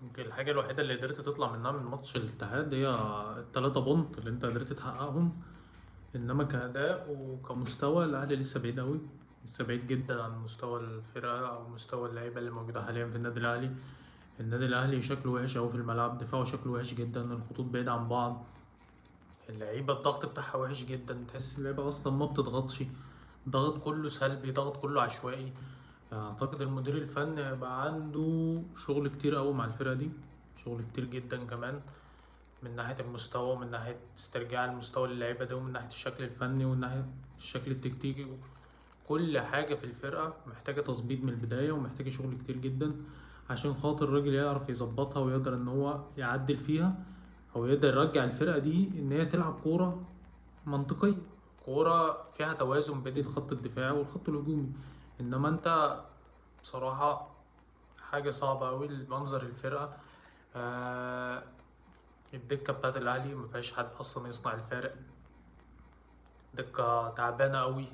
يمكن الحاجة الوحيدة اللي قدرت تطلع منها من ماتش الاتحاد هي التلاتة بونت اللي انت قدرت تحققهم. انما كأداء وكمستوى الاهلي لسه بعيد اوي، لسه بعيد جدا عن مستوى الفرقة او مستوى اللعيبة اللي موجودة حاليا في النادي الاهلي. النادي الاهلي شكله وحش اوي في الملعب، دفاعه شكله وحش جدا، الخطوط بعيدة عن بعض، اللعيبة الضغط بتاعها وحش جدا، تحس اللعيبة اصلا ما بتضغطش، ضغط كله سلبي، ضغط كله عشوائي. اعتقد المدير الفني هيبقى عنده شغل كتير قوي مع الفرقة دي، شغل كتير جدا كمان، من ناحية المستوى ومن ناحية استرجاع المستوى للعيبة دي ومن ناحية الشكل الفني ومن ناحية الشكل التكتيكي. كل حاجة في الفرقة محتاجة تظبيط من البداية ومحتاجة شغل كتير جدا عشان خاطر الراجل يعرف يظبطها ويقدر ان هو يعدل فيها، او يقدر يرجع الفرقة دي ان هي تلعب كورة منطقية، كورة فيها توازن بين الخط الدفاعي والخط الهجومي. انما انت بصراحة حاجة صعبة أوي المنظر الفرقة. آه الدكة بتاعت الأهلي مفيهاش حد أصلا يصنع الفارق، دكة تعبانة أوي،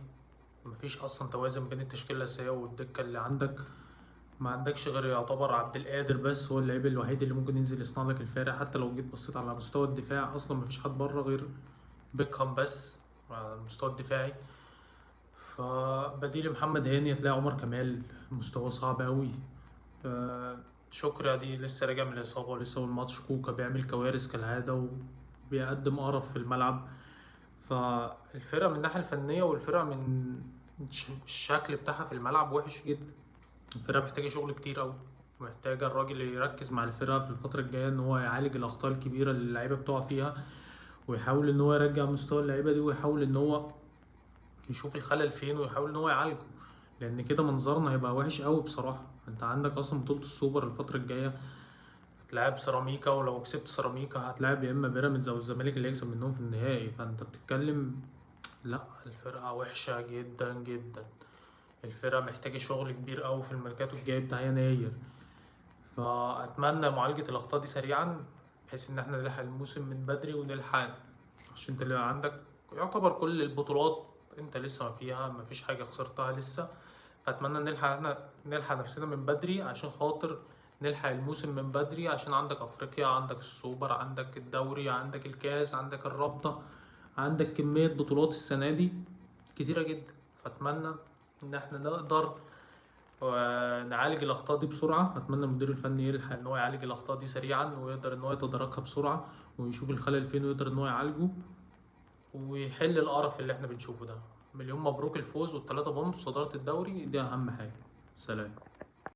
مفيش أصلا توازن بين التشكيلة الأساسية والدكة اللي عندك. ما عندكش غير يعتبر عبد القادر بس هو اللعيب الوحيد اللي ممكن ينزل يصنع لك الفارق. حتى لو جيت بصيت على مستوى الدفاع أصلا مفيش حد بره غير بيكهام بس على المستوى الدفاعي. فبديل محمد هاني هتلاقي عمر كمال مستواه صعب أوي. شكري دي لسه راجع من الإصابة ولسه أول ماتش، كوكا بيعمل كوارث كالعادة وبيقدم قرف في الملعب. فالفرقة من الناحية الفنية والفرقة من الشكل بتاعها في الملعب وحش جدا. الفرقة محتاجة شغل كتير أوي، محتاجة الراجل يركز مع الفرقة في الفترة الجاية إن هو يعالج الأخطاء الكبيرة اللي اللعيبة بتقع فيها، ويحاول إن هو يرجع مستوى اللعيبة دي، ويحاول إن هو يشوف الخلل فين ويحاول إن هو يعالجه. لأن كده منظرنا هيبقى وحش أوي بصراحة. أنت عندك أصلا بطولة السوبر الفترة الجاية هتلاعب سيراميكا، ولو كسبت سيراميكا هتلاعب يا اما بيراميدز او الزمالك اللي هيكسب منهم في النهائي. فانت بتتكلم، لا الفرقة وحشة جدا جدا. الفرقة محتاجة شغل كبير قوي في الميركاتو الجاي بتاع يناير. فأتمنى معالجة الأخطاء دي سريعا بحيث إن احنا نلحق الموسم من بدري ونلحق، عشان انت اللي عندك يعتبر كل البطولات انت لسه ما فيها، ما فيش حاجة خسرتها لسه. فأتمنى نلحق نفسنا من بدري عشان خاطر نلحق الموسم من بدري، عشان عندك أفريقيا، عندك السوبر، عندك الدوري، عندك الكاس، عندك الرابطة، عندك كمية بطولات السنة دي كتيرة جدا. فأتمنى إن احنا نقدر نعالج الأخطاء دي بسرعة. أتمنى المدير الفني يلحق إن هو يعالج الأخطاء دي سريعا ويقدر إن هو يتداركها بسرعة ويشوف الخلل فين ويقدر إن هو يعالجه ويحل القرف اللي احنا بنشوفه ده. مليون مبروك الفوز والتلاتة بونت وصدارة الدوري، دي أهم حاجة. سلام.